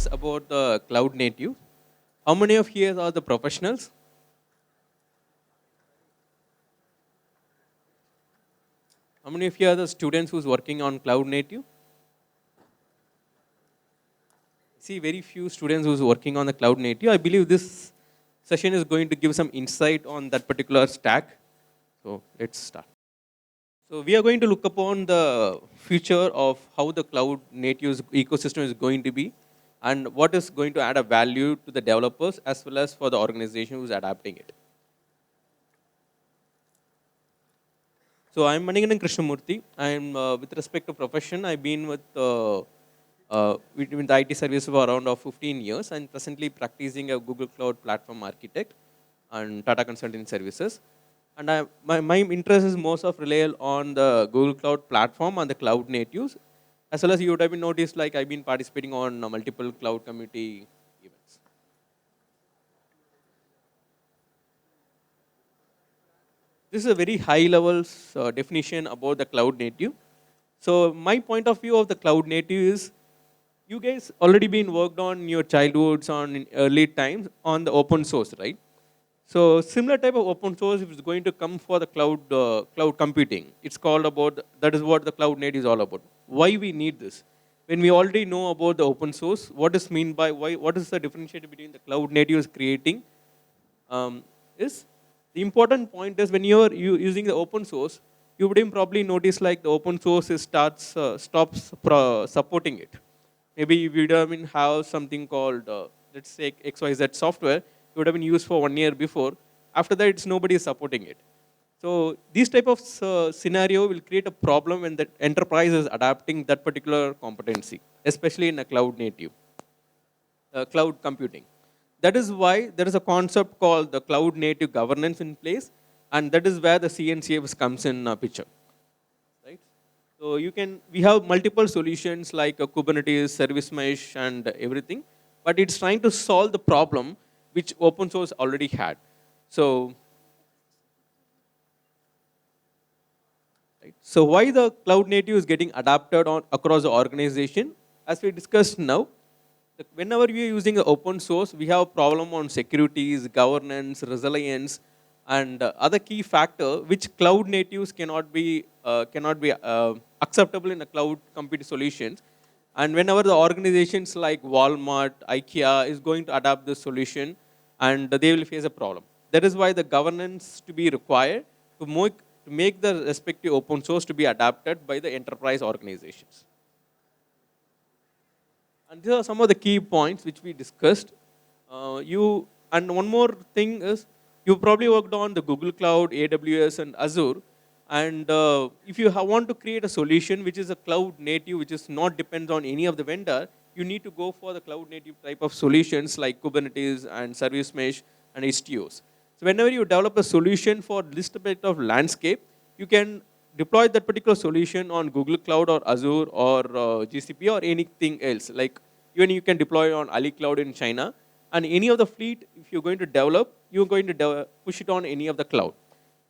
discuss about the cloud native. How many of here are the professionals? How many of you are the students who's working on cloud native? See, very few students who's working on the cloud native. I believe this session is going to give some insight on that particular stack. So let's start. So we are going to look upon the future of how the cloud native ecosystem is going to be and what is going to add a value to the developers as well as for the organization who's adapting it. So I'm Manikandan Krishnamurthy. I'm with respect to profession, I've been with the IT service for around 15 years and presently practicing a Google Cloud Platform Architect and Tata Consultancy Services. And my interest is most of rely on the Google Cloud Platform and the cloud natives. As well as you would have been noticed, like I've been participating on multiple cloud community events. This is a very high level definition about the cloud native. So my point of view of the cloud native is you guys already been worked on your childhoods on in early times on the open source, right? So similar type of open source is going to come for the cloud computing. It's called about that is what the cloud native is all about. Why we need this? When we already know about the open source, what is mean by why? What is the differentiation between the cloud native is creating? Is the important point is when you're using the open source, you would probably notice like the open source is stops supporting it. Maybe you would have been have something called let's say XYZ software. It would have been used for 1 year before. After that, it's nobody is supporting it. So these type of scenario will create a problem when the enterprise is adapting that particular competency, especially in a cloud native, cloud computing. That is why there is a concept called the cloud native governance in place, and that is where the CNCF comes in picture, right? So we have multiple solutions like Kubernetes, service mesh, and everything, but it's trying to solve the problem which open source already had. So, right. So why the cloud native is getting adapted on across the organization? As we discussed now, whenever we are using open source, we have a problem on securities, governance, resilience, and other key factor which cloud natives cannot be acceptable in a cloud computing solutions. And whenever the organizations like Walmart, IKEA is going to adapt this solution, and they will face a problem. That is why the governance to be required to make the respective open source to be adapted by the enterprise organizations. And these are some of the key points which we discussed. And one more thing is you probably worked on the Google Cloud, AWS, and Azure. And if you want to create a solution which is a cloud native, which is not depends on any of the vendor, you need to go for the cloud native type of solutions like Kubernetes and Service Mesh and HTOs. So whenever you develop a solution for this bit of landscape, you can deploy that particular solution on Google Cloud or Azure or GCP or anything else. Like even you can deploy it on Ali Cloud in China. And any of the fleet, if you're going to develop, you're going to push it on any of the cloud.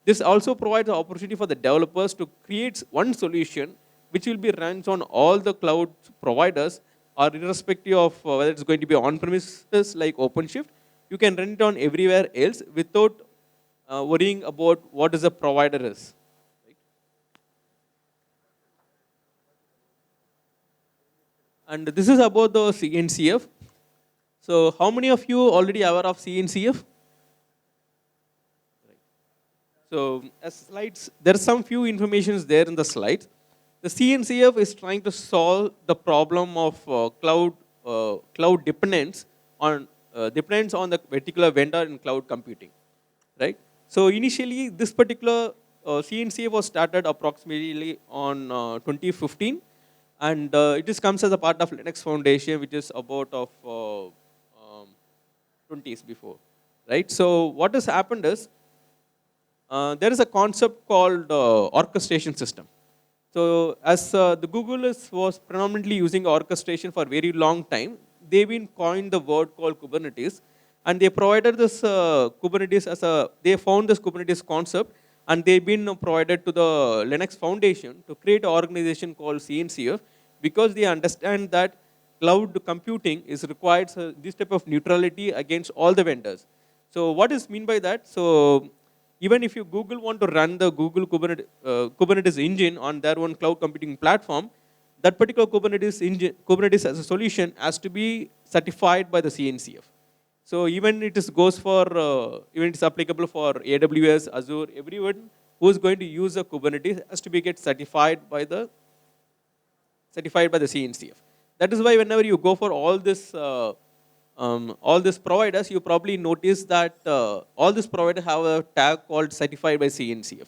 This also provides an opportunity for the developers to create one solution which will be run on all the cloud providers or irrespective of whether it's going to be on-premises like OpenShift, you can run it on everywhere else without worrying about what is the provider is. Right? And this is about the CNCF. So how many of you already aware of CNCF? So as slides, there are some few informations there in the slides. The CNCF is trying to solve the problem of cloud dependence on the particular vendor in cloud computing, right? So initially, this particular CNCF was started approximately on 2015, and it just comes as a part of Linux Foundation, which is about of 20s before, right? So what has happened is there is a concept called orchestration system. So as the Google was predominantly using orchestration for a very long time, they've been coined the word called Kubernetes, and they provided this Kubernetes they found this Kubernetes concept, and they've been provided to the Linux Foundation to create an organization called CNCF because they understand that cloud computing is required this type of neutrality against all the vendors. So what is mean by that? So even if you Google want to run the Google Kubernetes engine on their own cloud computing platform, that particular Kubernetes engine, Kubernetes as a solution has to be certified by the CNCF. So even it is goes for, even it's applicable for AWS, Azure, everyone who is going to use a Kubernetes has to be get certified by the CNCF. That is why whenever you go for all these providers, you probably notice that all these providers have a tag called certified by CNCF.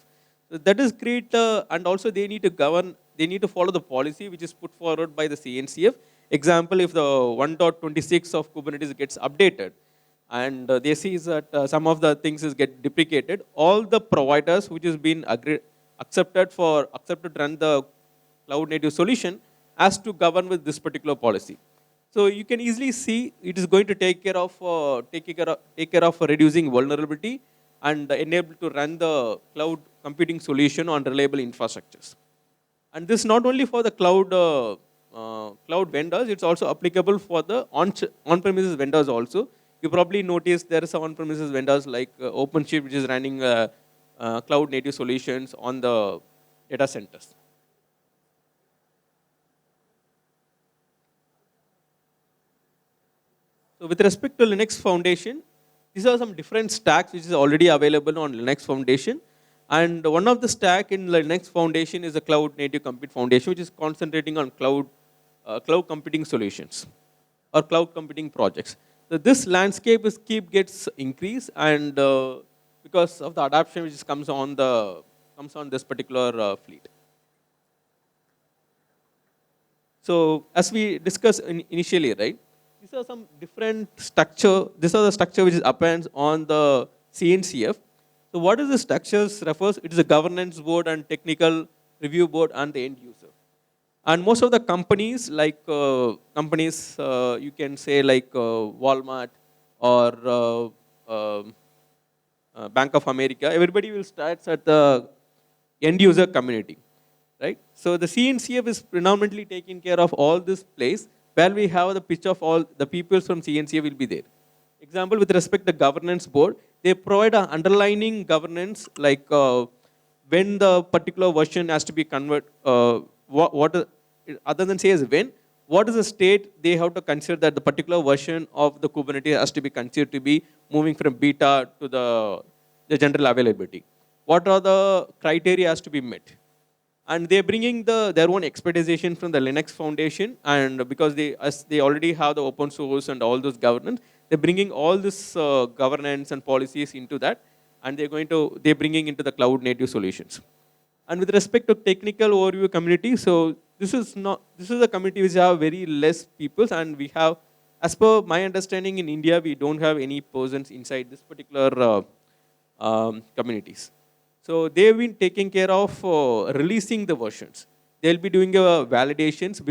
So that is great, and also they need to govern, they need to follow the policy which is put forward by the CNCF. Example, if the 1.26 of Kubernetes gets updated, and they see that some of the things is get deprecated, all the providers which has been accepted to run the cloud native solution has to govern with this particular policy. So you can easily see it is going to take care of reducing vulnerability and enable to run the cloud computing solution on reliable infrastructures. And this not only for the cloud vendors, it's also applicable for the on-premises vendors also. You probably noticed there are some on-premises vendors like OpenShift, which is running cloud native solutions on the data centers. So with respect to Linux Foundation, these are some different stacks which is already available on Linux Foundation. And one of the stack in Linux Foundation is the Cloud Native Compute Foundation, which is concentrating on cloud computing solutions or cloud computing projects. So this landscape is gets increased, and because of the adoption which comes on this particular fleet. So as we discussed initially, right? These are some different structure. These are the structure which is appears on the CNCF. So what is the structures refers? It is a governance board and technical review board and the end user. And most of the companies, like you can say like Walmart or Bank of America, everybody will start at the end user community, right? So the CNCF is predominantly taking care of all this place where we have the pitch of all the people from CNCF will be there. Example, with respect to governance board, they provide an underlining governance like when the particular version has to be converted, other than say as when, what is the state they have to consider that the particular version of the Kubernetes has to be considered to be moving from beta to the general availability. What are the criteria has to be met? And they're bringing their own expertization from the Linux Foundation, and because they already have the open source and all those governance, they're bringing all this governance and policies into that, and they're bringing into the cloud native solutions. And with respect to technical overview community, so this is a community which have very less people, and we have, as per my understanding, in India we don't have any persons inside this particular communities. So they've been taking care of releasing the versions. They'll be doing validations.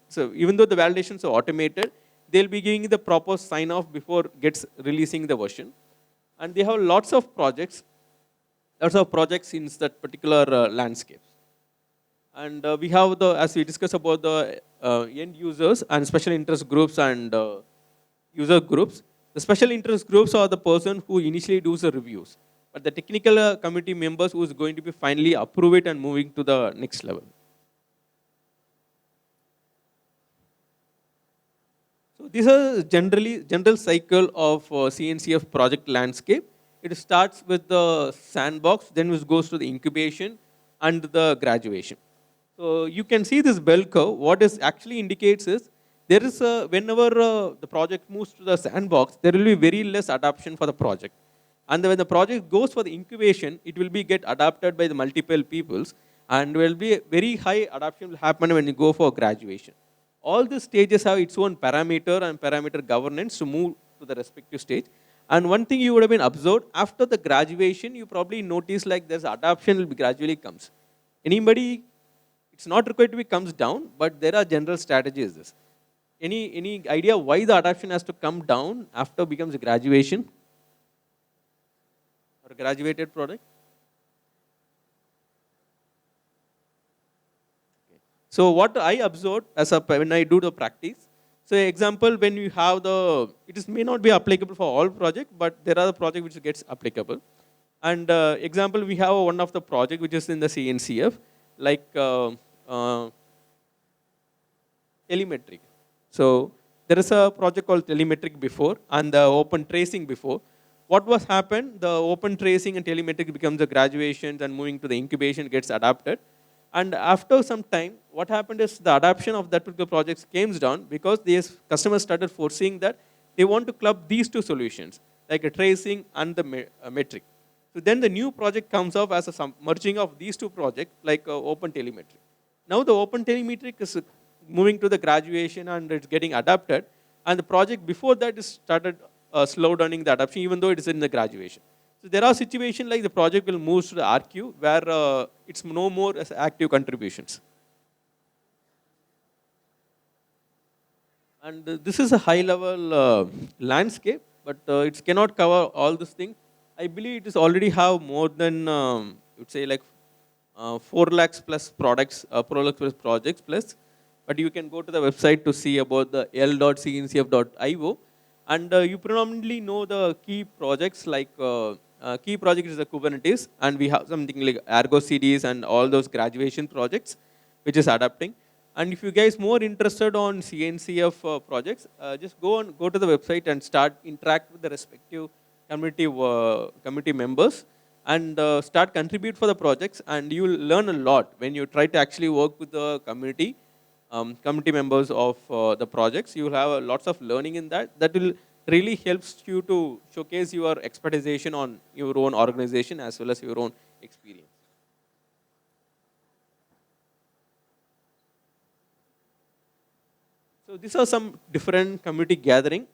So even though the validations are automated, they'll be giving the proper sign off before gets releasing the version. And they have lots of projects in that particular landscape. And we have as we discussed about the end users and special interest groups and user groups. The special interest groups are the person who initially does the reviews. But the technical committee members who is going to be finally approve it and moving to the next level. So these are general cycle of CNCF project landscape. It starts with the sandbox, then it goes to the incubation and the graduation. So you can see this bell curve. What it actually indicates is there is whenever the project moves to the sandbox, there will be very less adoption for the project. And when the project goes for the incubation, it will be get adapted by the multiple peoples, and will be very high adoption will happen when you go for graduation. All the stages have its own parameter and parameter governance to move to the respective stage. And one thing you would have been observed after the graduation, you probably notice like there's adoption will be gradually comes. Anybody, it's not required to be comes down, but there are general strategies. This. Any idea why the adoption has to come down after becomes a graduation? Or a graduated product? Okay. So what I observed when I do the practice, So example, when you have it is may not be applicable for all project, but there are the project which gets applicable. And example, we have one of the project which is in the CNCF, like uh, telemetric. So there is a project called telemetric before and the open tracing before. What was happened? The open tracing and telemetric becomes the graduations and moving to the incubation gets adapted. And after some time, what happened is the adoption of that particular project came down because these customers started foreseeing that they want to club these two solutions, like a tracing and the metric. So then the new project comes up as a merging of these two projects, like open telemetry. Now the open telemetry is moving to the graduation and it's getting adapted. And the project before that is started slow downing the adoption, even though it is in the graduation. So there are situations like the project will move to the RQ where it's no more as active contributions. And this is a high level landscape, but it cannot cover all these things. I believe it is already have more than, I would say like 4 lakhs plus products, 4 lakhs plus projects plus. But you can go to the website to see about the l.cncf.io. And you predominantly know the key projects like key project is the Kubernetes, and we have something like Argo CDs and all those graduation projects, which is adapting. And if you guys more interested on CNCF projects, just go to the website and start interact with the respective community members and start contribute for the projects, and you will learn a lot when you try to actually work with the community members of the projects. You will have lots of learning in that. That will really helps you to showcase your expertization on your own organization as well as your own experience. So these are some different community gathering.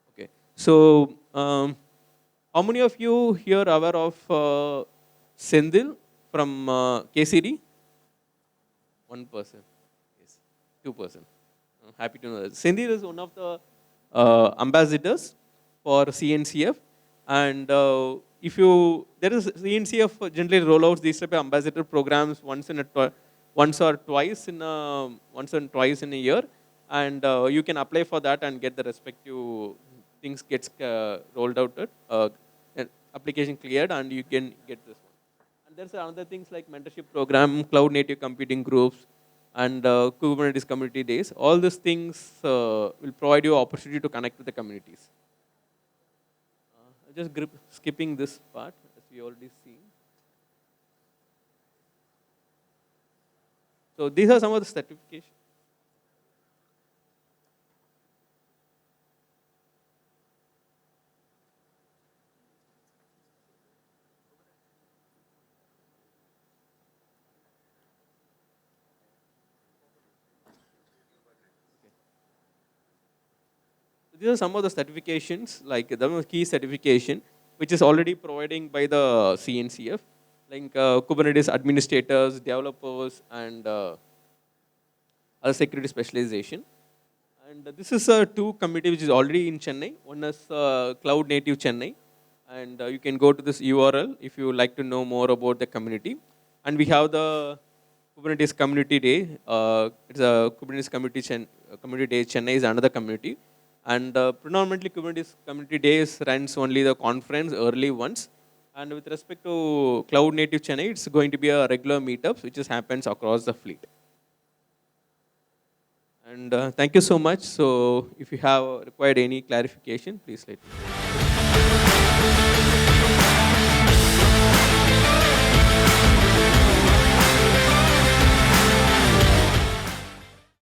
Okay. So how many of you here are aware of Sendil from KCD? One person. Yes. 2%. I'm happy to know that. Sendil is one of the ambassadors for CNCF. And if you, there is CNCF generally rollouts these type of ambassador programs once or twice in a year, and you can apply for that and get the respective things gets rolled out, application cleared, and you can get this one. And there's other things like mentorship program, cloud native computing groups, and Kubernetes community days. All these things will provide you opportunity to connect with the communities. Just skipping this part, as we already seen. So these are some of the certifications. These are some of the certifications, like the key certification, which is already providing by the CNCF, like Kubernetes administrators, developers, and other security specialization. And this is a two committee which is already in Chennai. One is Cloud Native Chennai, and you can go to this URL if you would like to know more about the community. And we have the Kubernetes Community Day. It's a Kubernetes Community Day. Chennai is another community. And predominantly Kubernetes Community Days runs only the conference early once. And with respect to Cloud Native Chennai, it's going to be a regular meetups which just happens across the fleet. And thank you so much. So if you have required any clarification, please let me know.